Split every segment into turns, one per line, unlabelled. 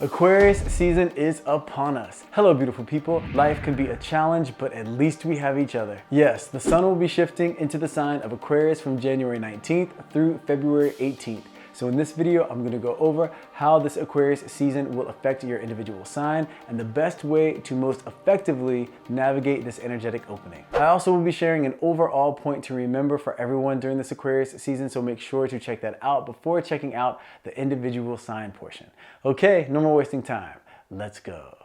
Aquarius season is upon us. Hello beautiful people. Life can be a challenge, but at least we have each other. Yes, the sun will be shifting into the sign of Aquarius from January 19th through February 18th. So in this video, I'm going to go over how this Aquarius season will affect your individual sign and the best way to most effectively navigate this energetic opening. I also will be sharing an overall point to remember for everyone during this Aquarius season, so make sure to check that out before checking out the individual sign portion. Okay, no more wasting time. Let's go.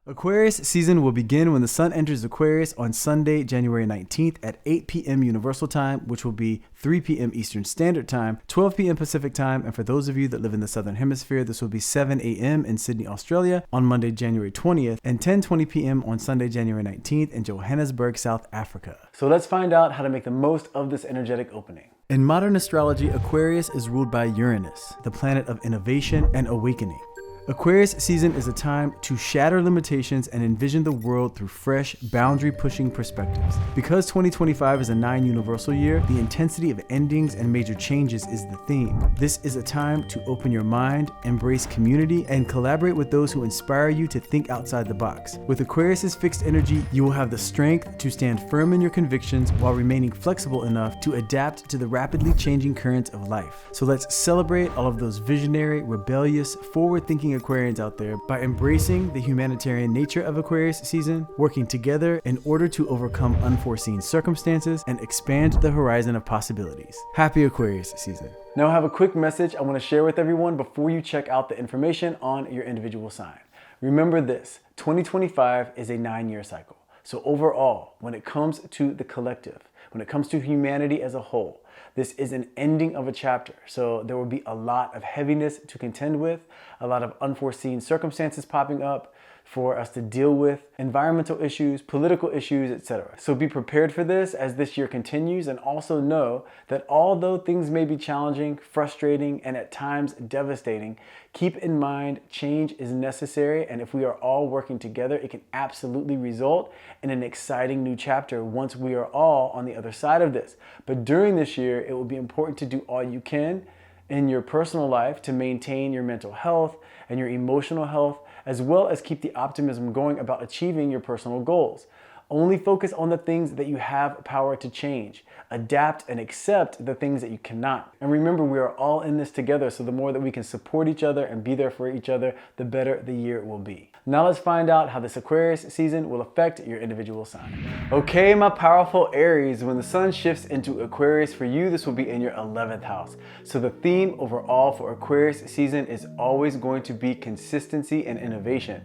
Aquarius season will begin when the sun enters Aquarius on Sunday, January 19th at 8 p.m. Universal Time, which will be 3 p.m. Eastern Standard Time, 12 p.m. Pacific Time, and for those of you that live in the Southern Hemisphere, this will be 7 a.m. in Sydney, Australia on Monday, January 20th, and 10:20 p.m. on Sunday, January 19th in Johannesburg, South Africa. So let's find out how to make the most of this energetic opening. In modern astrology, Aquarius is ruled by Uranus, the planet of innovation and awakening. Aquarius season is a time to shatter limitations and envision the world through fresh, boundary-pushing perspectives. Because 2025 is a 9 universal year, the intensity of endings and major changes is the theme. This is a time to open your mind, embrace community, and collaborate with those who inspire you to think outside the box. With Aquarius's fixed energy, you will have the strength to stand firm in your convictions while remaining flexible enough to adapt to the rapidly changing currents of life. So let's celebrate all of those visionary, rebellious, forward-thinking Aquarians out there by embracing the humanitarian nature of Aquarius season, working together in order to overcome unforeseen circumstances and expand the horizon of possibilities. Happy Aquarius season. Now I have a quick message I want to share with everyone before you check out the information on your individual sign. Remember this, 2025 is a 9-year cycle. So overall, when it comes to the collective, when it comes to humanity as a whole, this is an ending of a chapter. So there will be a lot of heaviness to contend with, a lot of unforeseen circumstances popping up for us to deal with, environmental issues, political issues, etc. So be prepared for this as this year continues, and also know that although things may be challenging, frustrating, and at times devastating, keep in mind change is necessary, and if we are all working together, it can absolutely result in an exciting new chapter once we are all on the other side of this. But during this year, it will be important to do all you can in your personal life to maintain your mental health and your emotional health, as well as keep the optimism going about achieving your personal goals. Only focus on the things that you have power to change. Adapt and accept the things that you cannot. And remember, we are all in this together, so the more that we can support each other and be there for each other, the better the year will be. Now let's find out how this Aquarius season will affect your individual sign. Okay, my powerful Aries, when the sun shifts into Aquarius for you, this will be in your 11th house. So the theme overall for Aquarius season is always going to be consistency and innovation.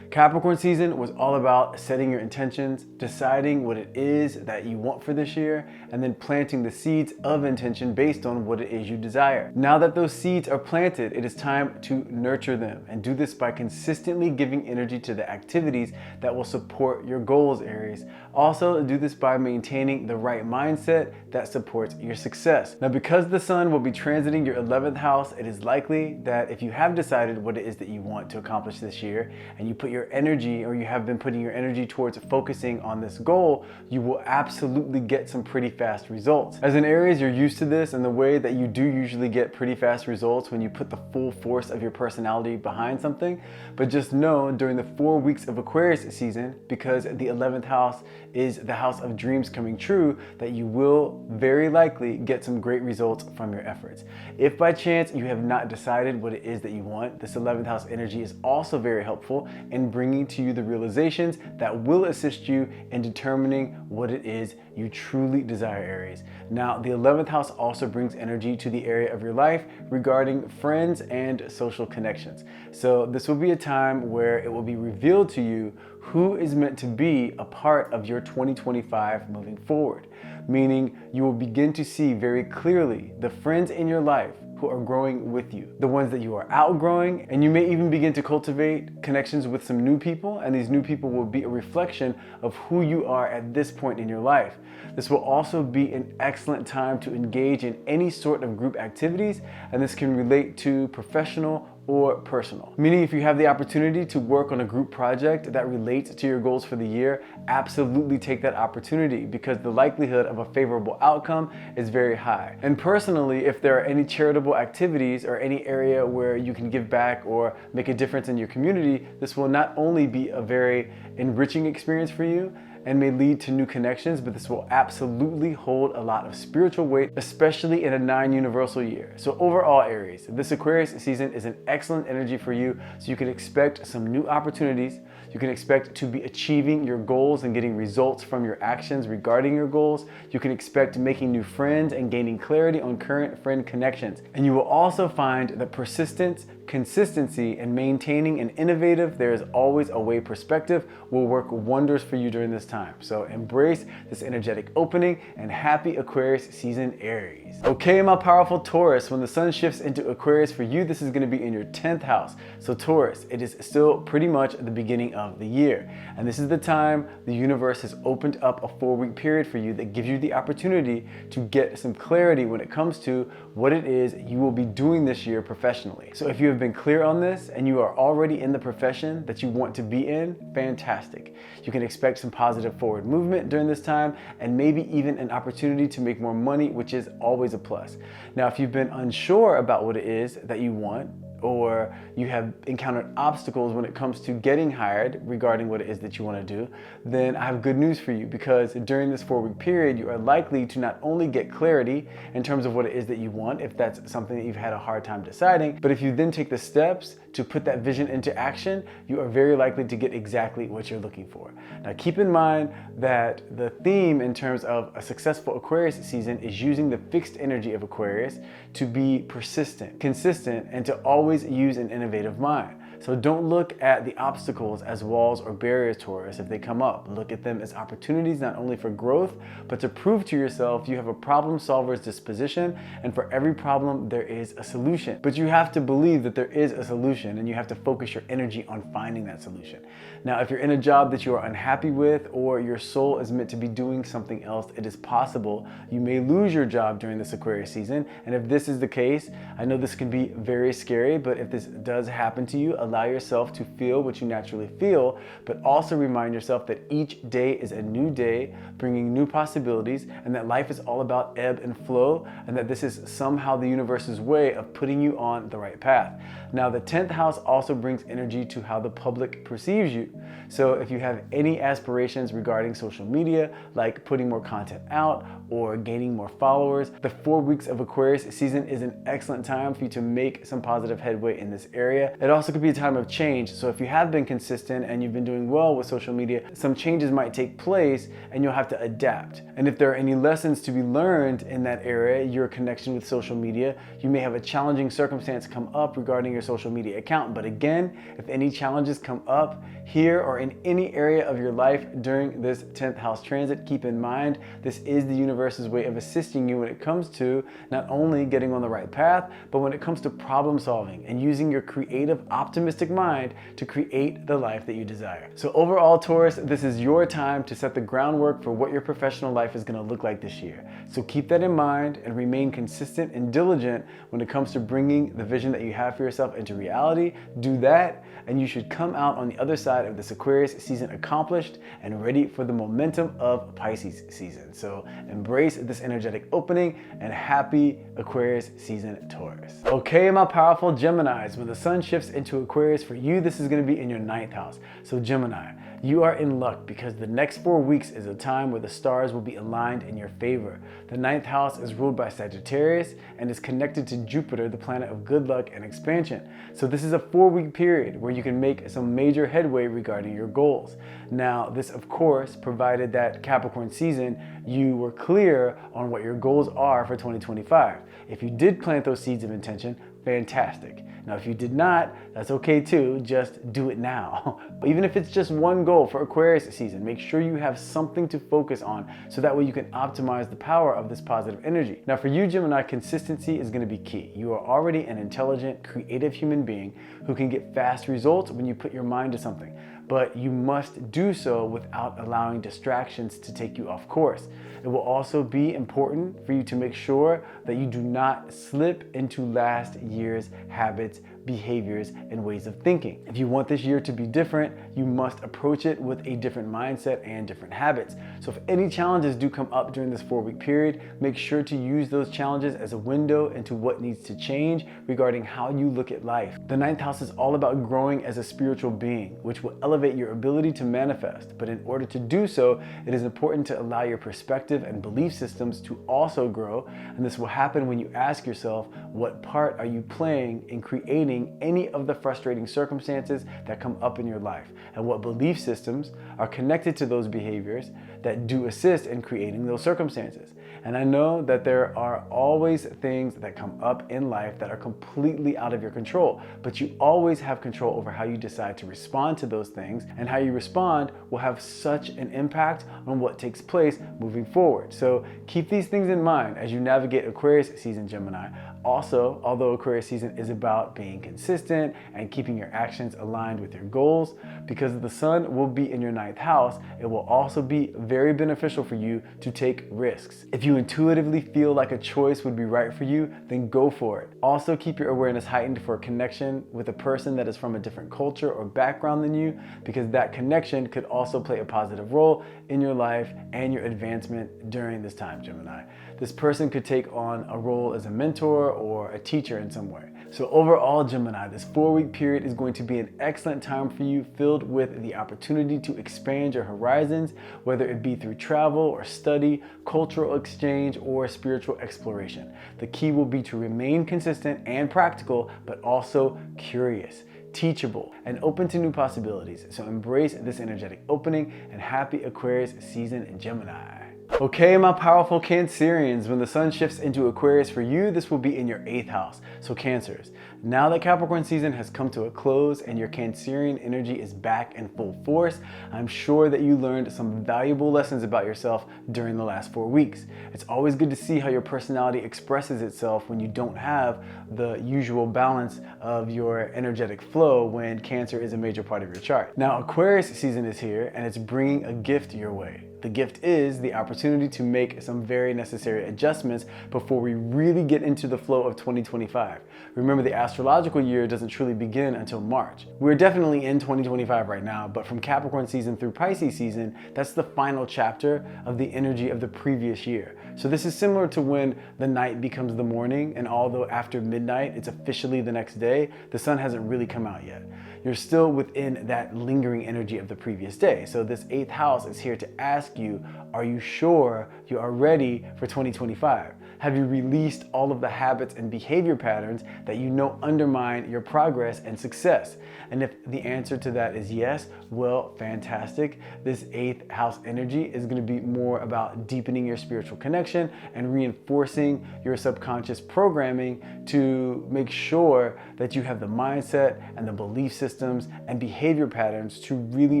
Capricorn season was all about setting your intentions, deciding what it is that you want for this year, and then planting the seeds of intention based on what it is you desire. Now that those seeds are planted, it is time to nurture them, and do this by consistently giving energy to the activities that will support your goals, Aries. Also, do this by maintaining the right mindset that supports your success. Now, because the sun will be transiting your 11th house, it is likely that if you have decided what it is that you want to accomplish this year, and you put your energy, or you have been putting your energy towards focusing on this goal, you will absolutely get some pretty fast results. As an Aries, you're used to this, and the way that you do usually get pretty fast results when you put the full force of your personality behind something. But just know during the 4 weeks of Aquarius season, because the 11th house is the house of dreams coming true, that you will very likely get some great results from your efforts. If by chance you have not decided what it is that you want, this 11th house energy is also very helpful in bringing to you the realizations that will assist you in determining what it is you truly desire, Aries. Now, the 11th house also brings energy to the area of your life regarding friends and social connections. So this will be a time where it will be revealed to you who is meant to be a part of your 2025 moving forward. Meaning you will begin to see very clearly the friends in your life who are growing with you, the ones that you are outgrowing, and you may even begin to cultivate connections with some new people, and these new people will be a reflection of who you are at this point in your life. This will also be an excellent time to engage in any sort of group activities, and this can relate to professional or personal. Meaning if you have the opportunity to work on a group project that relates to your goals for the year, absolutely take that opportunity because the likelihood of a favorable outcome is very high. And personally, if there are any charitable activities or any area where you can give back or make a difference in your community, this will not only be a very enriching experience for you and may lead to new connections, but this will absolutely hold a lot of spiritual weight, especially in a 9 universal year. So overall, Aries, this Aquarius season is an excellent energy for you, so you can expect some new opportunities. You can expect to be achieving your goals and getting results from your actions regarding your goals. You can expect making new friends and gaining clarity on current friend connections. And you will also find that persistence, consistency, and maintaining an innovative, there is always a way perspective will work wonders for you during this time. So embrace this energetic opening and happy Aquarius season, Aries. Okay, my powerful Taurus, when the sun shifts into Aquarius for you, this is going to be in your 10th house. So Taurus, it is still pretty much the beginning of the year. And this is the time the universe has opened up a 4-week period for you that gives you the opportunity to get some clarity when it comes to what it is you will be doing this year professionally. So if you have been clear on this and you are already in the profession that you want to be in, fantastic. You can expect some positive forward movement during this time and maybe even an opportunity to make more money, which is always a plus. Now, if you've been unsure about what it is that you want, or you have encountered obstacles when it comes to getting hired regarding what it is that you want to do, then I have good news for you, because during this 4-week period, you are likely to not only get clarity in terms of what it is that you want, if that's something that you've had a hard time deciding, but if you then take the steps to put that vision into action, you are very likely to get exactly what you're looking for. Now, keep in mind that the theme in terms of a successful Aquarius season is using the fixed energy of Aquarius to be persistent, consistent, and to always use an innovative mind. So don't look at the obstacles as walls or barriers, Taurus, if they come up. Look at them as opportunities not only for growth, but to prove to yourself you have a problem solver's disposition, and for every problem there is a solution. But you have to believe that there is a solution, and you have to focus your energy on finding that solution. Now, if you're in a job that you are unhappy with, or your soul is meant to be doing something else, it is possible you may lose your job during this Aquarius season. And if this is the case, I know this can be very scary, but if this does happen to you, allow yourself to feel what you naturally feel, but also remind yourself that each day is a new day, bringing new possibilities, and that life is all about ebb and flow, and that this is somehow the universe's way of putting you on the right path. Now, the 10th house also brings energy to how the public perceives you. So if you have any aspirations regarding social media, like putting more content out or gaining more followers, the 4 weeks of Aquarius season is an excellent time for you to make some positive headway in this area. It also could be a time of change. So if you have been consistent and you've been doing well with social media, some changes might take place and you'll have to adapt. And if there are any lessons to be learned in that area, your connection with social media, you may have a challenging circumstance come up regarding your social media account. But again, if any challenges come up here or in any area of your life during this 10th house transit, keep in mind, this is the universe's way of assisting you when it comes to not only getting on the right path, but when it comes to problem solving and using your creative, optimistic mind to create the life that you desire. So overall, Taurus, this is your time to set the groundwork for what your professional life is going to look like this year. So keep that in mind and remain consistent and diligent when it comes to bringing the vision that you have for yourself into reality. Do that, and you should come out on the other side of this Aquarius season accomplished and ready for the momentum of Pisces season. So embrace this energetic opening and happy Aquarius season, Taurus. Okay, my powerful Geminis, when the sun shifts into Aquarius for you, this is going to be in your 9th house. So Gemini, you are in luck because the next 4 weeks is a time where the stars will be aligned in your favor. The 9th house is ruled by Sagittarius and is connected to Jupiter, the planet of good luck and expansion. So this is a 4-week period where you can make some major headway regarding your goals. Now, this of course, provided that Capricorn season, you were clear on what your goals are for 2025. If you did plant those seeds of intention, fantastic. Now, if you did not, that's okay too, just do it now. Even if it's just one goal for Aquarius season, make sure you have something to focus on so that way you can optimize the power of this positive energy. Now, for you, Gemini, consistency is going to be key. You are already an intelligent, creative human being who can get fast results when you put your mind to something, but you must do so without allowing distractions to take you off course. It will also be important for you to make sure that you do not slip into last year's habits behaviors and ways of thinking. If you want this year to be different, you must approach it with a different mindset and different habits. So if any challenges do come up during this 4-week period, make sure to use those challenges as a window into what needs to change regarding how you look at life. The 9th house is all about growing as a spiritual being, which will elevate your ability to manifest. But in order to do so, it is important to allow your perspective and belief systems to also grow. And this will happen when you ask yourself, what part are you playing in creating any of the frustrating circumstances that come up in your life? And what belief systems are connected to those behaviors that do assist in creating those circumstances? And I know that there are always things that come up in life that are completely out of your control, but you always have control over how you decide to respond to those things, and how you respond will have such an impact on what takes place moving forward. So keep these things in mind as you navigate Aquarius season, Gemini. Also, although Aquarius season is about being consistent and keeping your actions aligned with your goals, because the sun will be in your 9th house, it will also be very beneficial for you to take risks. If you intuitively feel like a choice would be right for you, then go for it. Also, keep your awareness heightened for a connection with a person that is from a different culture or background than you, because that connection could also play a positive role in your life and your advancement during this time, Gemini. This person could take on a role as a mentor or a teacher in some way. So overall, Gemini, this 4-week period is going to be an excellent time for you, filled with the opportunity to expand your horizons, whether it be through travel or study, cultural exchange, or spiritual exploration. The key will be to remain consistent and practical, but also curious, teachable, and open to new possibilities. So embrace this energetic opening, and happy Aquarius season in Gemini. Okay, my powerful Cancerians, when the sun shifts into Aquarius for you, this will be in your 8th house. So Cancers, now that Capricorn season has come to a close and your Cancerian energy is back in full force, I'm sure that you learned some valuable lessons about yourself during the last 4 weeks. It's always good to see how your personality expresses itself when you don't have the usual balance of your energetic flow when Cancer is a major part of your chart. Now, Aquarius season is here, and it's bringing a gift your way. The gift is the opportunity to make some very necessary adjustments before we really get into the flow of 2025. Remember, the astrological year doesn't truly begin until March. We're definitely in 2025 right now, but from Capricorn season through Pisces season, that's the final chapter of the energy of the previous year. So this is similar to when the night becomes the morning, and although after midnight it's officially the next day, the sun hasn't really come out yet. You're still within that lingering energy of the previous day. So this 8th house is here to ask you, are you sure you are ready for 2025? Have you released all of the habits and behavior patterns that you know undermine your progress and success? And if the answer to that is yes, well, fantastic. This 8th house energy is going to be more about deepening your spiritual connection and reinforcing your subconscious programming to make sure that you have the mindset and the belief systems and behavior patterns to really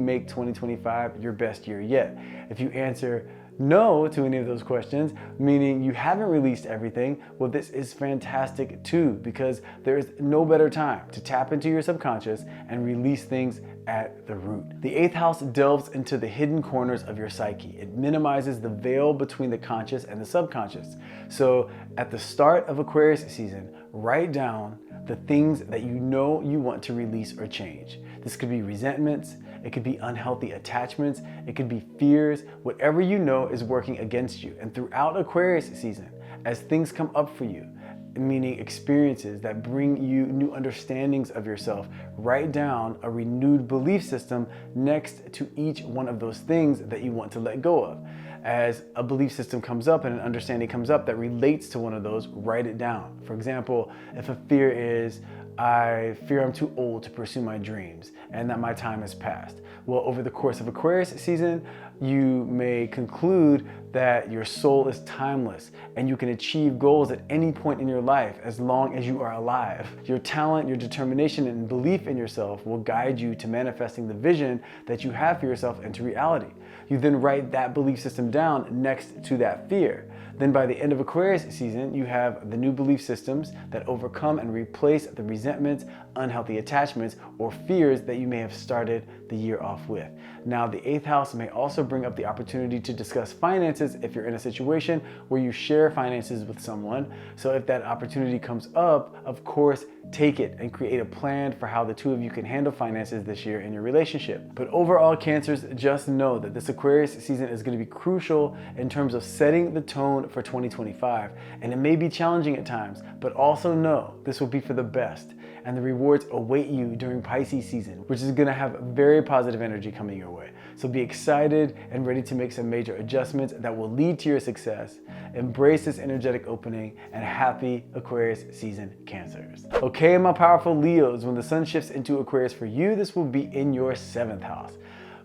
make 2025 your best year yet. If you answer no to any of those questions, meaning you haven't released everything, well, this is fantastic too, because there is no better time to tap into your subconscious and release things at the root. The 8th house delves into the hidden corners of your psyche. It minimizes the veil between the conscious and the subconscious. So at the start of Aquarius season, write down the things that you know you want to release or change. This could be resentments, it could be unhealthy attachments, it could be fears, whatever you know is working against you. And throughout Aquarius season, as things come up for you, meaning experiences that bring you new understandings of yourself, write down a renewed belief system next to each one of those things that you want to let go of. As a belief system comes up and an understanding comes up that relates to one of those, write it down. For example, if a fear is, I fear I'm too old to pursue my dreams and that my time has passed. Well, over the course of Aquarius season, you may conclude that your soul is timeless and you can achieve goals at any point in your life as long as you are alive. Your talent, your determination, and belief in yourself will guide you to manifesting the vision that you have for yourself into reality. You then write that belief system down next to that fear. Then by the end of Aquarius season, you have the new belief systems that overcome and replace the resentments, unhealthy attachments, or fears that you may have started the year off with. Now, the 8th house may also bring up the opportunity to discuss finances if you're in a situation where you share finances with someone. So if that opportunity comes up, of course, take it and create a plan for how the two of you can handle finances this year in your relationship. But overall, Cancers, just know that this Aquarius season is going to be crucial in terms of setting the tone for 2025. And it may be challenging at times, but also know this will be for the best. And the rewards await you during Pisces season, which is going to have very positive energy coming your way. So be excited and ready to make some major adjustments that will lead to your success. Embrace this energetic opening, and happy Aquarius season, Cancers. Okay, my powerful Leos, when the sun shifts into Aquarius for you, this will be in your 7th house.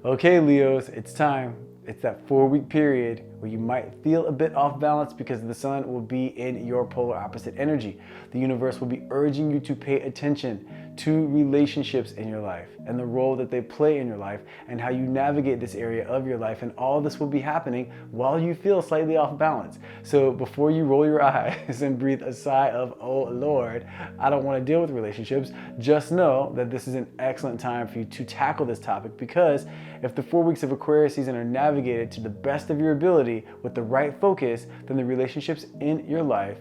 Okay, Leos, it's time. It's that 4-week period where you might feel a bit off balance because the sun will be in your polar opposite energy. The universe will be urging you to pay attention to relationships in your life and the role that they play in your life and how you navigate this area of your life. And all this will be happening while you feel slightly off balance. So before you roll your eyes and breathe a sigh of, oh Lord, I don't want to deal with relationships, just know that this is an excellent time for you to tackle this topic, because if the 4 weeks of Aquarius season are navigated to the best of your ability with the right focus, then the relationships in your life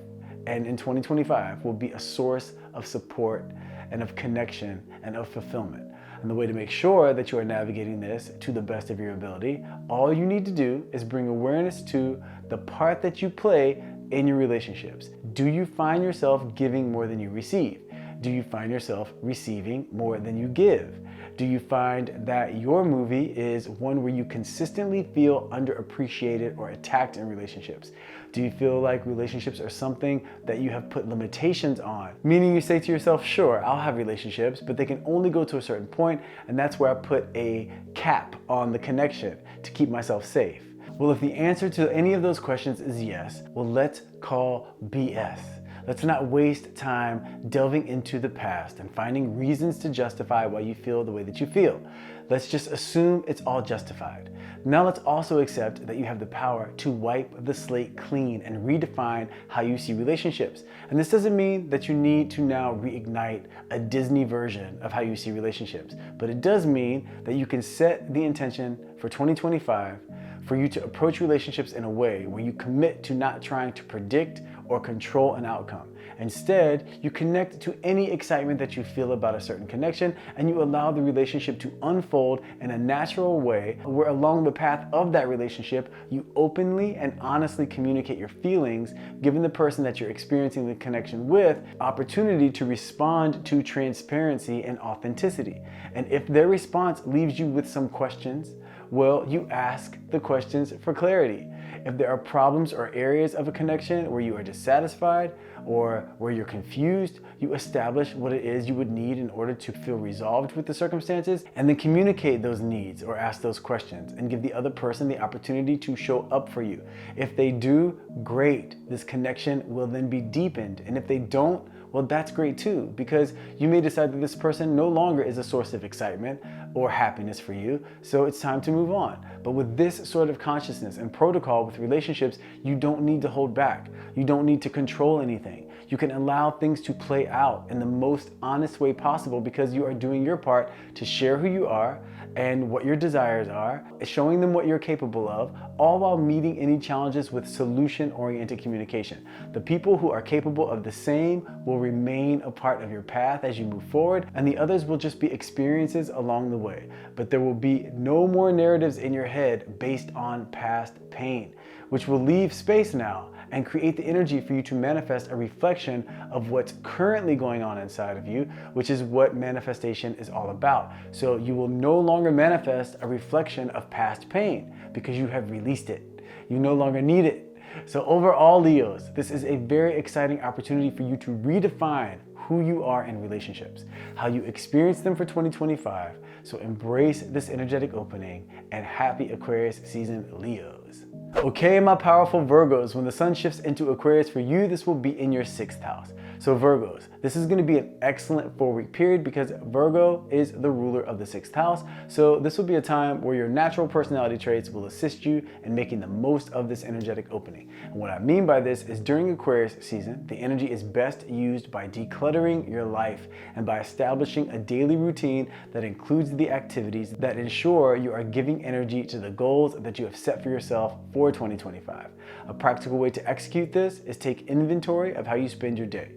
and in 2025 will be a source of support and of connection and of fulfillment. And the way to make sure that you are navigating this to the best of your ability, all you need to do is bring awareness to the part that you play in your relationships. Do you find yourself giving more than you receive? Do you find yourself receiving more than you give? Do you find that your movie is one where you consistently feel underappreciated or attacked in relationships? Do you feel like relationships are something that you have put limitations on? Meaning you say to yourself, sure, I'll have relationships, but they can only go to a certain point, and that's where I put a cap on the connection to keep myself safe. Well, if the answer to any of those questions is yes, well, let's call BS. Let's not waste time delving into the past and finding reasons to justify why you feel the way that you feel. Let's just assume it's all justified. Now let's also accept that you have the power to wipe the slate clean and redefine how you see relationships. And this doesn't mean that you need to now reignite a Disney version of how you see relationships, but it does mean that you can set the intention for 2025 for you to approach relationships in a way where you commit to not trying to predict or control an outcome. Instead, you connect to any excitement that you feel about a certain connection, and you allow the relationship to unfold in a natural way where along the path of that relationship, you openly and honestly communicate your feelings, giving the person that you're experiencing the connection with opportunity to respond to transparency and authenticity. And if their response leaves you with some questions, well, you ask the questions for clarity. If there are problems or areas of a connection where you are dissatisfied or where you're confused, you establish what it is you would need in order to feel resolved with the circumstances, and then communicate those needs or ask those questions and give the other person the opportunity to show up for you. If they do, great. This connection will then be deepened. And if they don't, well, that's great too, because you may decide that this person no longer is a source of excitement or happiness for you, so it's time to move on. But with this sort of consciousness and protocol with relationships, you don't need to hold back. You don't need to control anything. You can allow things to play out in the most honest way possible, because you are doing your part to share who you are and what your desires are, showing them what you're capable of, all while meeting any challenges with solution-oriented communication. The people who are capable of the same will remain a part of your path as you move forward, and the others will just be experiences along the way. But there will be no more narratives in your head based on past pain, which will leave space now and create the energy for you to manifest a reflection of what's currently going on inside of you, which is what manifestation is all about. So you will no longer manifest a reflection of past pain because you have released it. You no longer need it. So overall, Leos, this is a very exciting opportunity for you to redefine who you are in relationships, how you experience them for 2025. So embrace this energetic opening, and happy Aquarius season, Leos. Okay, my powerful Virgos, when the sun shifts into Aquarius for you, this will be in your 6th house. So Virgos, this is going to be an excellent 4-week period because Virgo is the ruler of the 6th house. So this will be a time where your natural personality traits will assist you in making the most of this energetic opening. And what I mean by this is during Aquarius season, the energy is best used by decluttering your life and by establishing a daily routine that includes the activities that ensure you are giving energy to the goals that you have set for yourself for 2025. A practical way to execute this is take inventory of how you spend your day.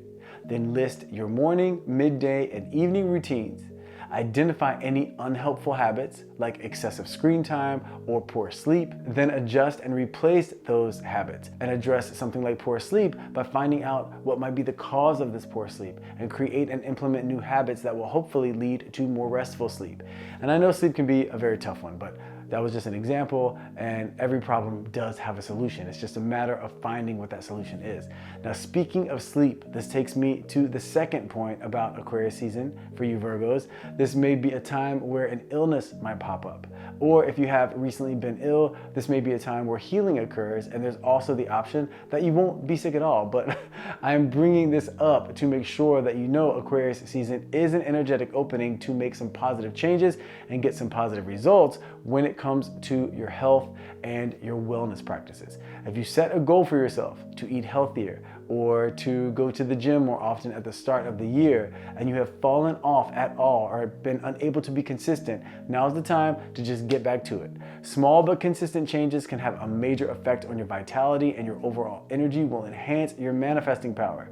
Then list your morning, midday, and evening routines. Identify any unhelpful habits like excessive screen time or poor sleep, then adjust and replace those habits and address something like poor sleep by finding out what might be the cause of this poor sleep and create and implement new habits that will hopefully lead to more restful sleep. And I know sleep can be a very tough one, but that was just an example, and every problem does have a solution. It's just a matter of finding what that solution is. Now, speaking of sleep, this takes me to the second point about Aquarius season for you Virgos. This may be a time where an illness might pop up. Or if you have recently been ill, this may be a time where healing occurs, and there's also the option that you won't be sick at all. But I'm bringing this up to make sure that you know Aquarius season is an energetic opening to make some positive changes and get some positive results when it comes to your health and your wellness practices. If you set a goal for yourself to eat healthier or to go to the gym more often at the start of the year and you have fallen off at all or been unable to be consistent, now's the time to just get back to it. Small but consistent changes can have a major effect on your vitality, and your overall energy will enhance your manifesting power.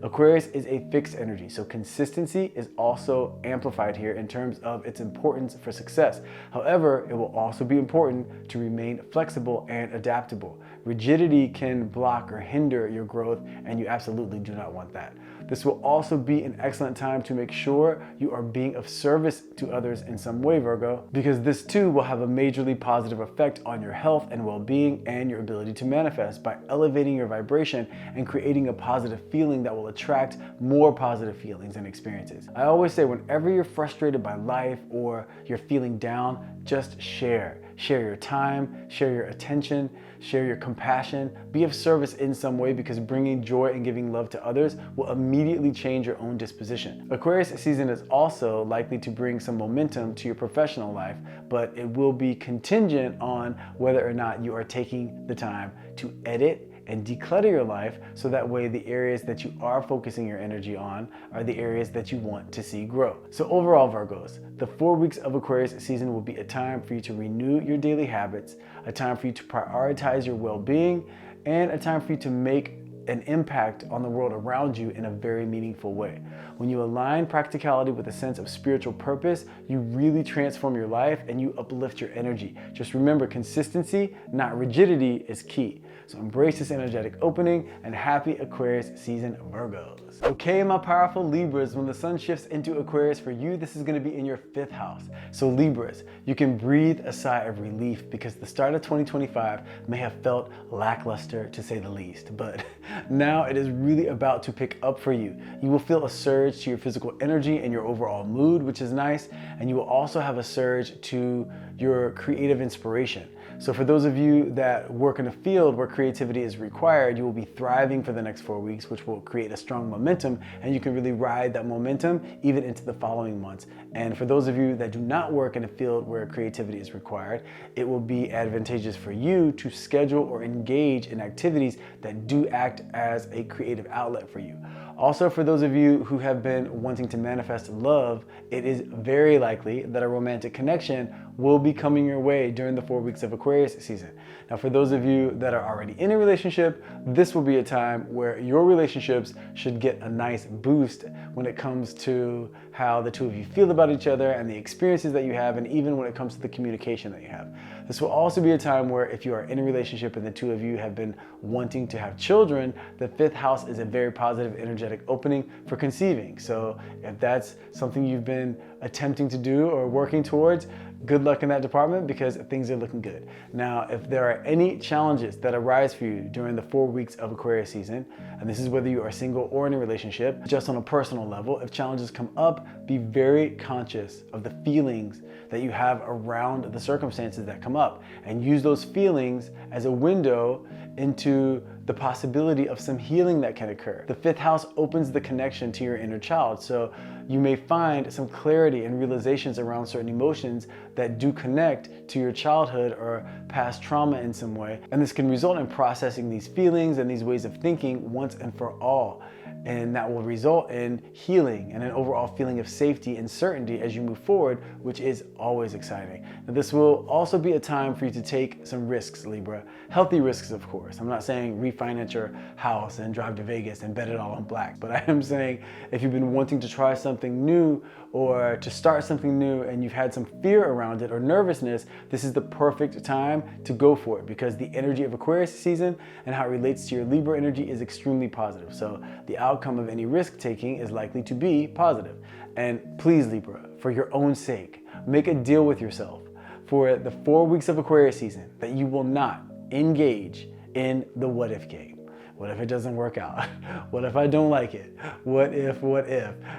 Aquarius is a fixed energy, so consistency is also amplified here in terms of its importance for success. However, it will also be important to remain flexible and adaptable. Rigidity can block or hinder your growth, and you absolutely do not want that. This will also be an excellent time to make sure you are being of service to others in some way, Virgo, because this too will have a majorly positive effect on your health and well-being and your ability to manifest by elevating your vibration and creating a positive feeling that will attract more positive feelings and experiences. I always say whenever you're frustrated by life or you're feeling down, just share. Share your time, share your attention, share your compassion, be of service in some way, because bringing joy and giving love to others will immediately change your own disposition. Aquarius season is also likely to bring some momentum to your professional life, but it will be contingent on whether or not you are taking the time to edit and declutter your life, so that way the areas that you are focusing your energy on are the areas that you want to see grow. So overall, Virgos, the 4 weeks of Aquarius season will be a time for you to renew your daily habits, a time for you to prioritize your well-being, and a time for you to make an impact on the world around you in a very meaningful way. When you align practicality with a sense of spiritual purpose, you really transform your life and you uplift your energy. Just remember, consistency, not rigidity, is key. So embrace this energetic opening, and happy Aquarius season, Virgos. Okay, my powerful Libras, when the sun shifts into Aquarius for you, this is going to be in your 5th house. So Libras, you can breathe a sigh of relief because the start of 2025 may have felt lackluster to say the least, but now it is really about to pick up for you. You will feel a surge to your physical energy and your overall mood, which is nice, and you will also have a surge to your creative inspiration. So for those of you that work in a field where creativity is required, you will be thriving for the next 4 weeks, which will create a strong momentum, and you can really ride that momentum even into the following months. And for those of you that do not work in a field where creativity is required, it will be advantageous for you to schedule or engage in activities that do act as a creative outlet for you. Also, for those of you who have been wanting to manifest love, it is very likely that a romantic connection will be coming your way during the 4 weeks of Aquarius season. Now, for those of you that are already in a relationship, this will be a time where your relationships should get a nice boost when it comes to how the two of you feel about each other and the experiences that you have, and even when it comes to the communication that you have. This will also be a time where if you are in a relationship and the two of you have been wanting to have children, the 5th house is a very positive, energetic opening for conceiving. So if that's something you've been attempting to do or working towards, good luck in that department because things are looking good. Now, if there are any challenges that arise for you during the 4 weeks of Aquarius season, and this is whether you are single or in a relationship, just on a personal level, if challenges come up, be very conscious of the feelings that you have around the circumstances that come up, and use those feelings as a window into the possibility of some healing that can occur. The 5th house opens the connection to your inner child, so you may find some clarity and realizations around certain emotions that do connect to your childhood or past trauma in some way. And this can result in processing these feelings and these ways of thinking once and for all. And that will result in healing and an overall feeling of safety and certainty as you move forward, which is always exciting. Now, this will also be a time for you to take some risks, Libra. Healthy risks, of course. I'm not saying refinance your house and drive to Vegas and bet it all on black, but I am saying if you've been wanting to try something new or to start something new and you've had some fear around it or nervousness, this is the perfect time to go for it, because the energy of Aquarius season and how it relates to your Libra energy is extremely positive. So the outcome of any risk taking is likely to be positive. And please, Libra, for your own sake, make a deal with yourself for the 4 weeks of Aquarius season that you will not engage in the what if game. What if it doesn't work out? What if I don't like it? What if?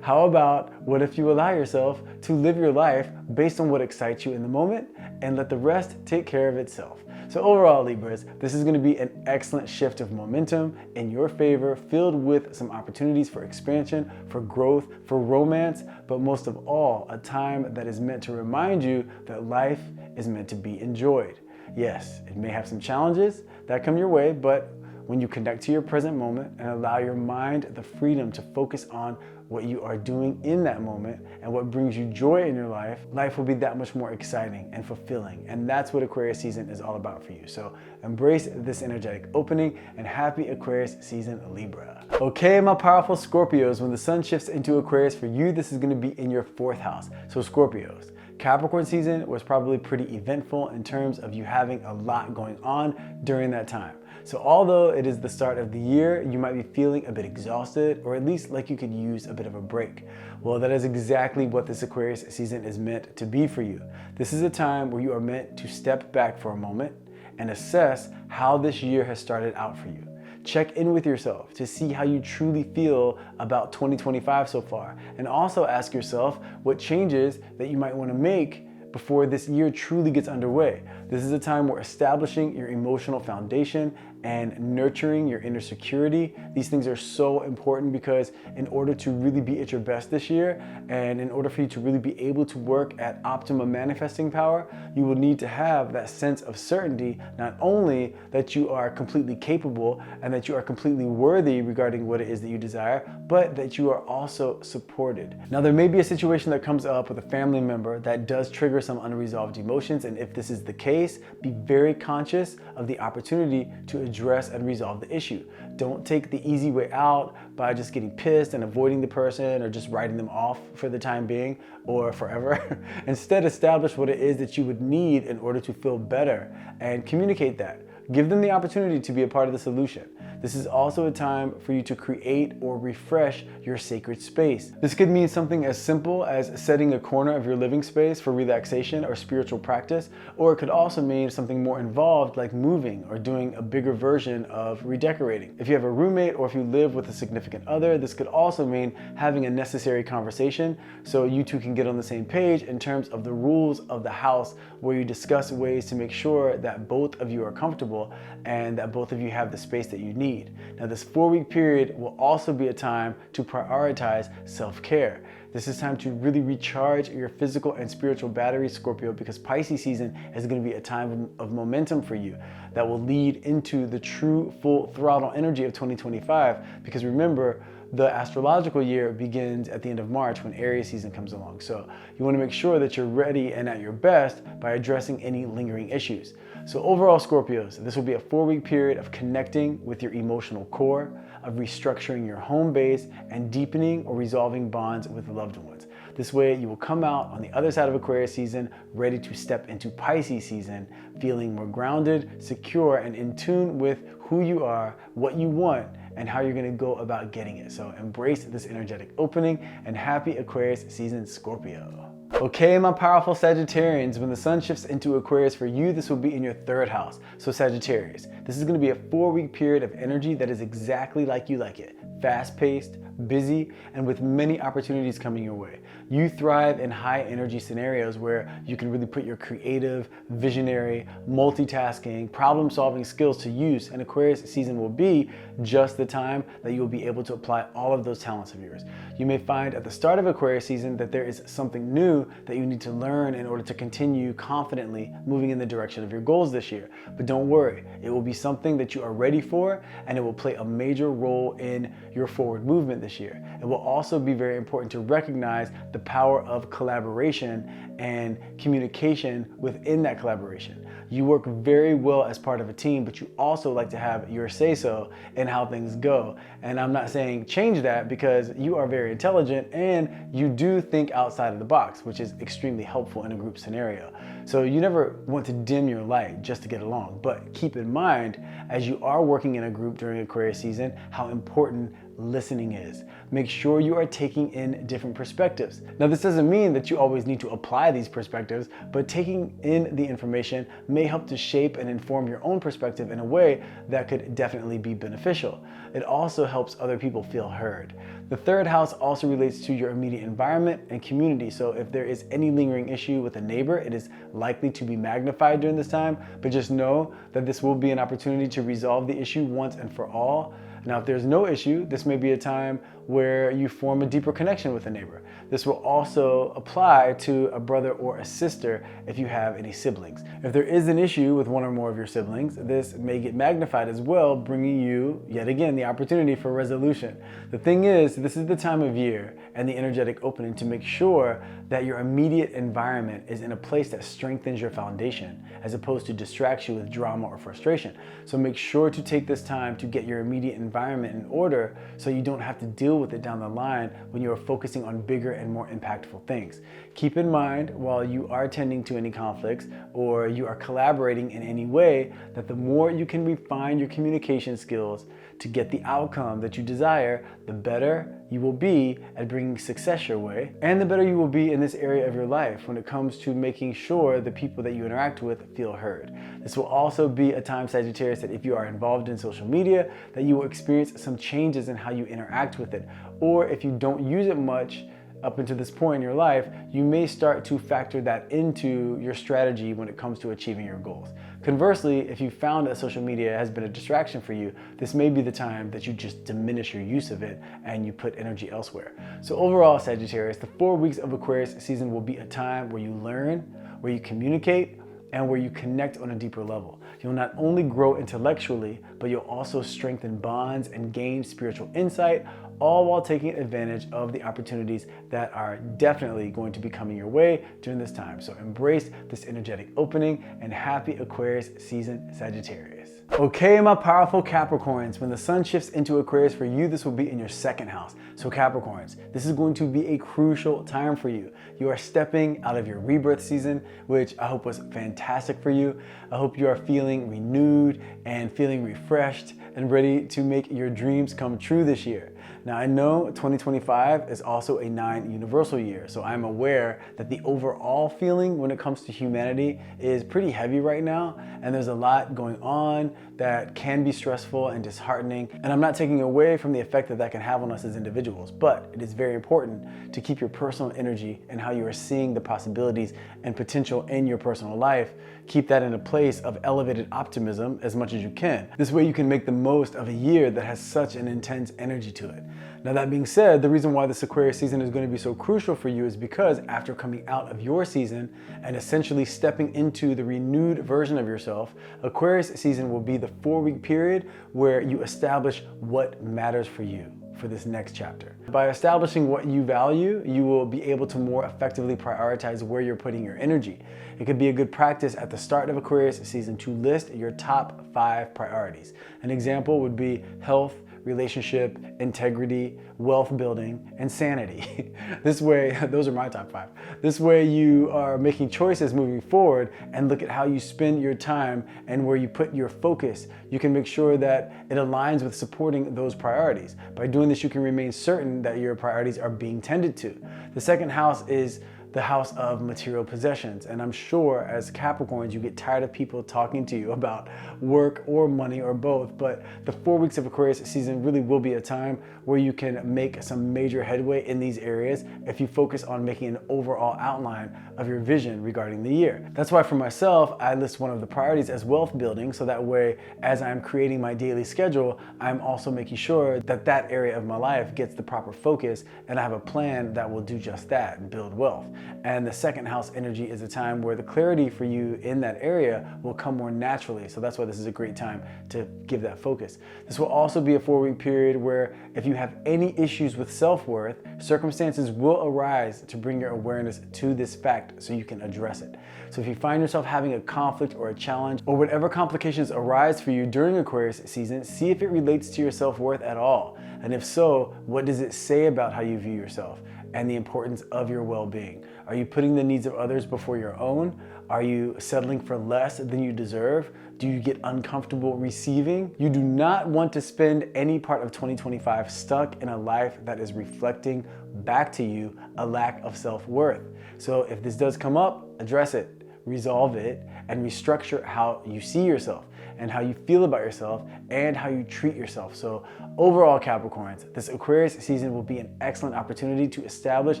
How about what if you allow yourself to live your life based on what excites you in the moment and let the rest take care of itself? So overall, Libras, this is going to be an excellent shift of momentum in your favor, filled with some opportunities for expansion, for growth, for romance, but most of all, a time that is meant to remind you that life is meant to be enjoyed. Yes, it may have some challenges that come your way, but when you connect to your present moment and allow your mind the freedom to focus on what you are doing in that moment and what brings you joy in your life, life will be that much more exciting and fulfilling. And that's what Aquarius season is all about for you. So embrace this energetic opening, and happy Aquarius season, Libra. Okay, my powerful Scorpios, when the sun shifts into Aquarius for you, this is going to be in your 4th house. So Scorpios, Capricorn season was probably pretty eventful in terms of you having a lot going on during that time. So although it is the start of the year, you might be feeling a bit exhausted, or at least like you could use a bit of a break. Well, that is exactly what this Aquarius season is meant to be for you. This is a time where you are meant to step back for a moment and assess how this year has started out for you. Check in with yourself to see how you truly feel about 2025 so far, and also ask yourself what changes that you might want to make before this year truly gets underway. This is a time where establishing your emotional foundation and nurturing your inner security, these things are so important, because in order to really be at your best this year, and in order for you to really be able to work at optimum manifesting power, you will need to have that sense of certainty, not only that you are completely capable and that you are completely worthy regarding what it is that you desire, but that you are also supported. Now, there may be a situation that comes up with a family member that does trigger some unresolved emotions, and if this is the case, be very conscious of the opportunity to address and resolve the issue. Don't take the easy way out by just getting pissed and avoiding the person, or just writing them off for the time being or forever. Instead, establish what it is that you would need in order to feel better and communicate that. Give them the opportunity to be a part of the solution. This is also a time for you to create or refresh your sacred space. This could mean something as simple as setting a corner of your living space for relaxation or spiritual practice, or it could also mean something more involved like moving or doing a bigger version of redecorating. If you have a roommate or if you live with a significant other, this could also mean having a necessary conversation so you two can get on the same page in terms of the rules of the house, where you discuss ways to make sure that both of you are comfortable and that both of you have the space that you need. Now, this 4-week period will also be a time to prioritize self-care. This is time to really recharge your physical and spiritual batteries, Scorpio, because Pisces season is going to be a time of momentum for you that will lead into the true full throttle energy of 2025. Because remember, the astrological year begins at the end of March when Aries season comes along. So you want to make sure that you're ready and at your best by addressing any lingering issues. So overall, Scorpios, this will be a 4-week period of connecting with your emotional core, of restructuring your home base, and deepening or resolving bonds with loved ones. This way, you will come out on the other side of Aquarius season ready to step into Pisces season, feeling more grounded, secure, and in tune with who you are, what you want, and how you're going to go about getting it. So embrace this energetic opening, and happy Aquarius season, Scorpio. Okay, my powerful Sagittarians, when the sun shifts into Aquarius for you, this will be in your third house. So Sagittarius, this is going to be a 4-week period of energy that is exactly like you like it. Fast-paced, busy, and with many opportunities coming your way. You thrive in high energy scenarios where you can really put your creative, visionary, multitasking, problem-solving skills to use, and Aquarius season will be just the time that you will be able to apply all of those talents of yours. You may find at the start of Aquarius season that there is something new that you need to learn in order to continue confidently moving in the direction of your goals this year. But don't worry, it will be something that you are ready for, and it will play a major role in your forward movement this year. It will also be very important to recognize the power of collaboration and communication within that collaboration. You work very well as part of a team, but you also like to have your say-so in how things go. And I'm not saying change that, because you are very intelligent and you do think outside of the box, which is extremely helpful in a group scenario. So you never want to dim your light just to get along, but keep in mind, as you are working in a group during Aquarius season, how important listening is. Make sure you are taking in different perspectives. Now, this doesn't mean that you always need to apply these perspectives, but taking in the information may help to shape and inform your own perspective in a way that could definitely be beneficial. It also helps other people feel heard. The third house also relates to your immediate environment and community. So if there is any lingering issue with a neighbor, it is likely to be magnified during this time, but just know that this will be an opportunity to resolve the issue once and for all. Now, if there's no issue, this may be a time where you form a deeper connection with a neighbor. This will also apply to a brother or a sister if you have any siblings. If there is an issue with one or more of your siblings, this may get magnified as well, bringing you, yet again, the opportunity for resolution. The thing is, this is the time of year and the energetic opening to make sure that your immediate environment is in a place that strengthens your foundation, as opposed to distracts you with drama or frustration. So make sure to take this time to get your immediate environment in order so you don't have to deal with it down the line when you are focusing on bigger and more impactful things. Keep in mind, while you are tending to any conflicts or you are collaborating in any way, that the more you can refine your communication skills to get the outcome that you desire, the better you will be at bringing success your way, and the better you will be in this area of your life when it comes to making sure the people that you interact with feel heard. This will also be a time, Sagittarius, that if you are involved in social media, that you will experience some changes in how you interact with it. Or if you don't use it much up until this point in your life, you may start to factor that into your strategy when it comes to achieving your goals. Conversely, if you found that social media has been a distraction for you, this may be the time that you just diminish your use of it and you put energy elsewhere. So overall, Sagittarius, the 4 weeks of Aquarius season will be a time where you learn, where you communicate, and where you connect on a deeper level. You'll not only grow intellectually, but you'll also strengthen bonds and gain spiritual insight, all while taking advantage of the opportunities that are definitely going to be coming your way during this time. So embrace this energetic opening, and happy Aquarius season, Sagittarius. Okay, my powerful Capricorns, when the sun shifts into Aquarius for you, this will be in your second house. So Capricorns, this is going to be a crucial time for you. You are stepping out of your rebirth season, which I hope was fantastic for you. I hope you are feeling renewed and feeling refreshed and ready to make your dreams come true this year. Now, I know 2025 is also a 9 universal year, so I'm aware that the overall feeling when it comes to humanity is pretty heavy right now, and there's a lot going on that can be stressful and disheartening, and I'm not taking away from the effect that that can have on us as individuals, but it is very important to keep your personal energy and how you are seeing the possibilities and potential in your personal life. Keep that in a place of elevated optimism as much as you can. This way you can make the most of a year that has such an intense energy to it. Now, that being said, the reason why this Aquarius season is going to be so crucial for you is because after coming out of your season and essentially stepping into the renewed version of yourself, Aquarius season will be the 4-week period where you establish what matters for you for this next chapter. By establishing what you value, you will be able to more effectively prioritize where you're putting your energy. It could be a good practice at the start of Aquarius season to list your top 5 priorities. An example would be health, relationship, integrity, wealth building, and sanity. This way, those are my top 5. This way you are making choices moving forward and look at how you spend your time and where you put your focus. You can make sure that it aligns with supporting those priorities. By doing this, you can remain certain that your priorities are being tended to. The second house is the house of material possessions. And I'm sure as Capricorns, you get tired of people talking to you about work or money or both. But the 4 weeks of Aquarius season really will be a time where you can make some major headway in these areas if you focus on making an overall outline of your vision regarding the year. That's why for myself, I list one of the priorities as wealth building. So that way, as I'm creating my daily schedule, I'm also making sure that that area of my life gets the proper focus, and I have a plan that will do just that, build wealth. And the second house energy is a time where the clarity for you in that area will come more naturally. So that's why this is a great time to give that focus. This will also be a 4-week period where if you have any issues with self-worth, circumstances will arise to bring your awareness to this fact so you can address it. So if you find yourself having a conflict or a challenge or whatever complications arise for you during Aquarius season, see if it relates to your self-worth at all. And if so, what does it say about how you view yourself and the importance of your well-being? Are you putting the needs of others before your own? Are you settling for less than you deserve? Do you get uncomfortable receiving? You do not want to spend any part of 2025 stuck in a life that is reflecting back to you a lack of self-worth. So if this does come up, address it, resolve it, and restructure how you see yourself and how you feel about yourself and how you treat yourself. So overall, Capricorns, this Aquarius season will be an excellent opportunity to establish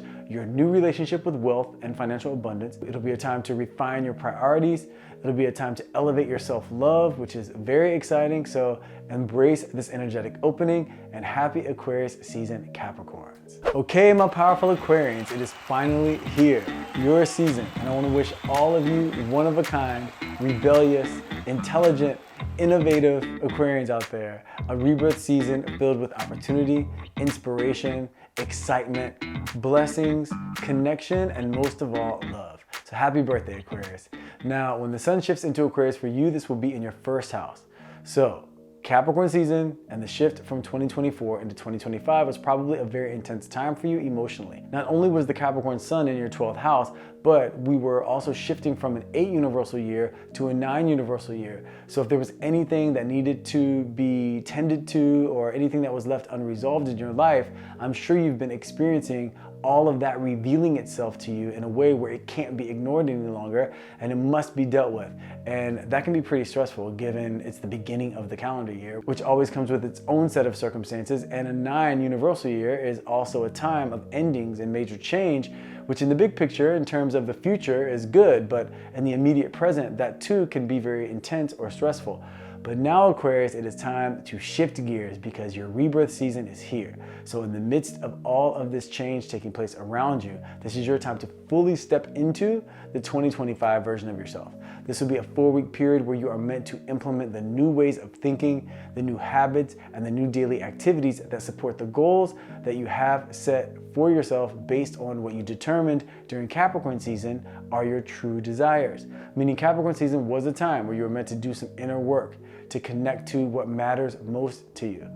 your new relationship with wealth and financial abundance. It'll be a time to refine your priorities. It'll be a time to elevate your self-love, which is very exciting. So embrace this energetic opening, and happy Aquarius season, Capricorns. Okay, my powerful Aquarians, it is finally here, your season. And I want to wish all of you one of a kind, rebellious, intelligent, innovative Aquarians out there a rebirth season filled with opportunity, inspiration, excitement, blessings, connection, and most of all, love. So happy birthday, Aquarius. Now, when the sun shifts into Aquarius for you, this will be in your first house. So Capricorn season and the shift from 2024 into 2025 was probably a very intense time for you emotionally. Not only was the Capricorn sun in your 12th house, but we were also shifting from an 8 universal year to a 9 universal year. So if there was anything that needed to be tended to or anything that was left unresolved in your life, I'm sure you've been experiencing all of that revealing itself to you in a way where it can't be ignored any longer and it must be dealt with. And that can be pretty stressful given it's the beginning of the calendar year, which always comes with its own set of circumstances. And a 9 universal year is also a time of endings and major change, which in the big picture, in terms of the future, is good, but in the immediate present, that too can be very intense or stressful. But now, Aquarius, it is time to shift gears because your rebirth season is here. So in the midst of all of this change taking place around you, this is your time to fully step into the 2025 version of yourself. This will be a 4-week period where you are meant to implement the new ways of thinking, the new habits, and the new daily activities that support the goals that you have set for yourself based on what you determined during Capricorn season are your true desires. Meaning Capricorn season was a time where you were meant to do some inner work to connect to what matters most to you,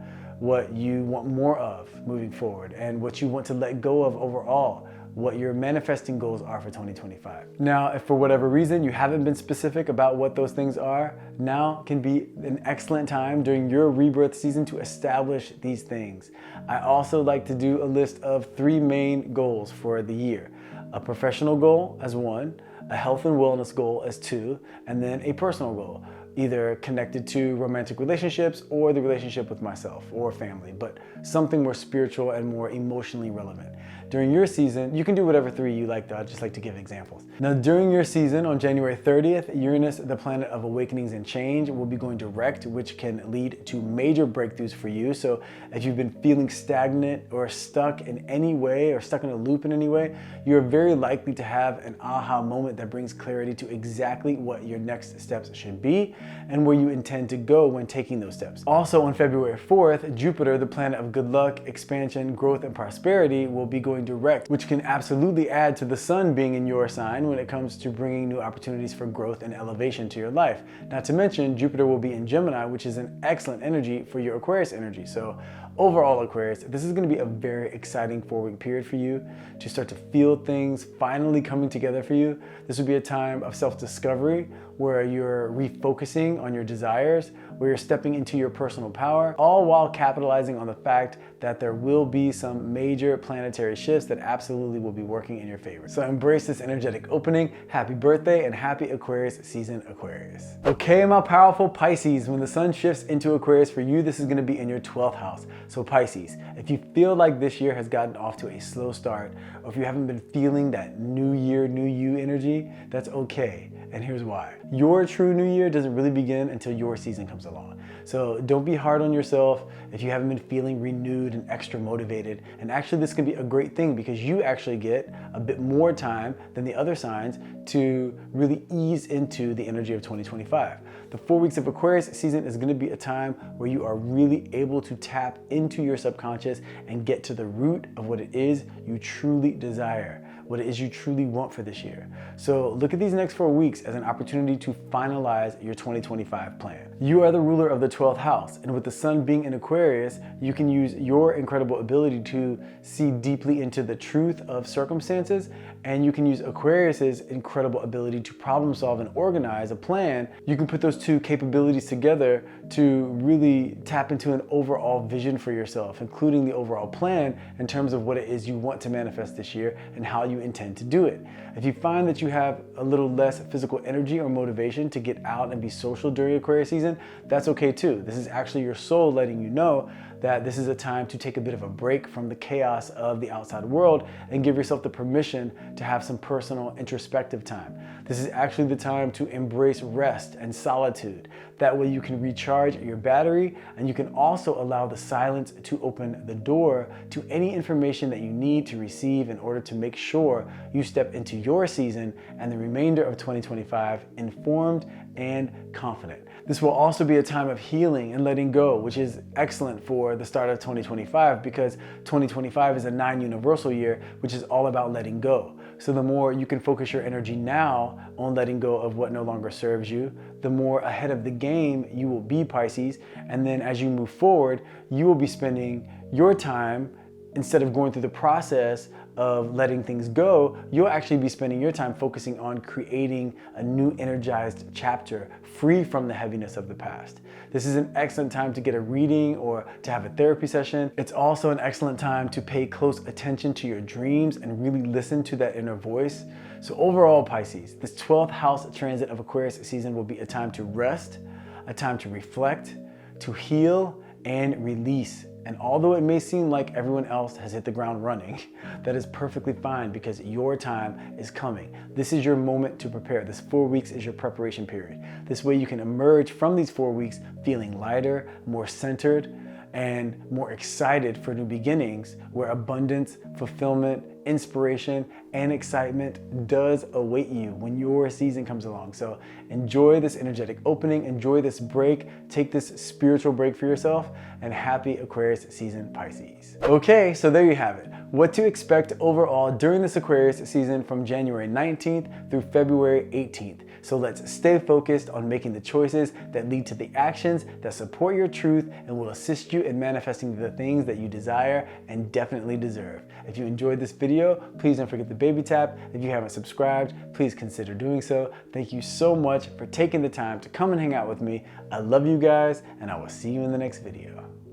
what you want more of moving forward, and what you want to let go of overall, what your manifesting goals are for 2025. Now, if for whatever reason you haven't been specific about what those things are, now can be an excellent time during your rebirth season to establish these things. I also like to do a list of 3 main goals for the year. A professional goal as 1, a health and wellness goal as 2, and then a personal goal, either connected to romantic relationships or the relationship with myself or family, but something more spiritual and more emotionally relevant. During your season, you can do whatever 3 you like though, I'd just like to give examples. Now during your season on January 30th, Uranus, the planet of awakenings and change, will be going direct, which can lead to major breakthroughs for you. So if you've been feeling stagnant or stuck in any way or stuck in a loop in any way, you're very likely to have an aha moment that brings clarity to exactly what your next steps should be and where you intend to go when taking those steps. Also on February 4th, Jupiter, the planet of good luck, expansion, growth, and prosperity, will be going direct, which can absolutely add to the sun being in your sign when it comes to bringing new opportunities for growth and elevation to your life. Not to mention, Jupiter will be in Gemini, which is an excellent energy for your Aquarius energy. So overall, Aquarius, this is going to be a very exciting 4-week period for you to start to feel things finally coming together for you. This will be a time of self-discovery where you're refocusing focusing on your desires, where you're stepping into your personal power, all while capitalizing on the fact that there will be some major planetary shifts that absolutely will be working in your favor. So embrace this energetic opening. Happy birthday and happy Aquarius season, Aquarius. Okay, my powerful Pisces, when the sun shifts into Aquarius for you, this is going to be in your 12th house. So Pisces, if you feel like this year has gotten off to a slow start, or if you haven't been feeling that new year, new you energy, that's okay. And here's why. Your true new year doesn't really begin until your season comes along. So don't be hard on yourself if you haven't been feeling renewed and extra motivated. And actually this can be a great thing because you actually get a bit more time than the other signs to really ease into the energy of 2025. The 4 weeks of Aquarius season is going to be a time where you are really able to tap into your subconscious and get to the root of what it is you truly desire, what it is you truly want for this year. So look at these next 4 weeks as an opportunity to finalize your 2025 plan. You are the ruler of the 12th house, and with the sun being in Aquarius, you can use your incredible ability to see deeply into the truth of circumstances, and you can use Aquarius's incredible ability to problem solve and organize a plan. You can put those two capabilities together to really tap into an overall vision for yourself, including the overall plan in terms of what it is you want to manifest this year and how you intend to do it. If you find that you have a little less physical energy or motivation to get out and be social during Aquarius season, that's okay too. This is actually your soul letting you know that this is a time to take a bit of a break from the chaos of the outside world and give yourself the permission to have some personal introspective time. This is actually the time to embrace rest and solitude. That way you can recharge your battery, and you can also allow the silence to open the door to any information that you need to receive in order to make sure you step into your season and the remainder of 2025 informed and confident. This will also be a time of healing and letting go, which is excellent for the start of 2025 because 2025 is a 9 universal year, which is all about letting go. So the more you can focus your energy now on letting go of what no longer serves you, the more ahead of the game you will be, Pisces. And then as you move forward, you will be spending your time, instead of going through the process of letting things go, you'll actually be spending your time focusing on creating a new energized chapter free from the heaviness of the past. This is an excellent time to get a reading or to have a therapy session. It's also an excellent time to pay close attention to your dreams and really listen to that inner voice. So overall, Pisces, this 12th house transit of Aquarius season will be a time to rest, a time to reflect, to heal, and release. And although it may seem like everyone else has hit the ground running, that is perfectly fine because your time is coming. This is your moment to prepare. This 4 weeks is your preparation period. This way you can emerge from these 4 weeks feeling lighter, more centered, and more excited for new beginnings where abundance, fulfillment, inspiration, and excitement does await you when your season comes along. So enjoy this energetic opening, enjoy this break, take this spiritual break for yourself, and happy Aquarius season, Pisces. Okay, so there you have it. What to expect overall during this Aquarius season from January 19th through February 18th. So let's stay focused on making the choices that lead to the actions that support your truth and will assist you in manifesting the things that you desire and definitely deserve. If you enjoyed this video, please don't forget the baby tap. If you haven't subscribed, please consider doing so. Thank you so much for taking the time to come and hang out with me. I love you guys, and I will see you in the next video.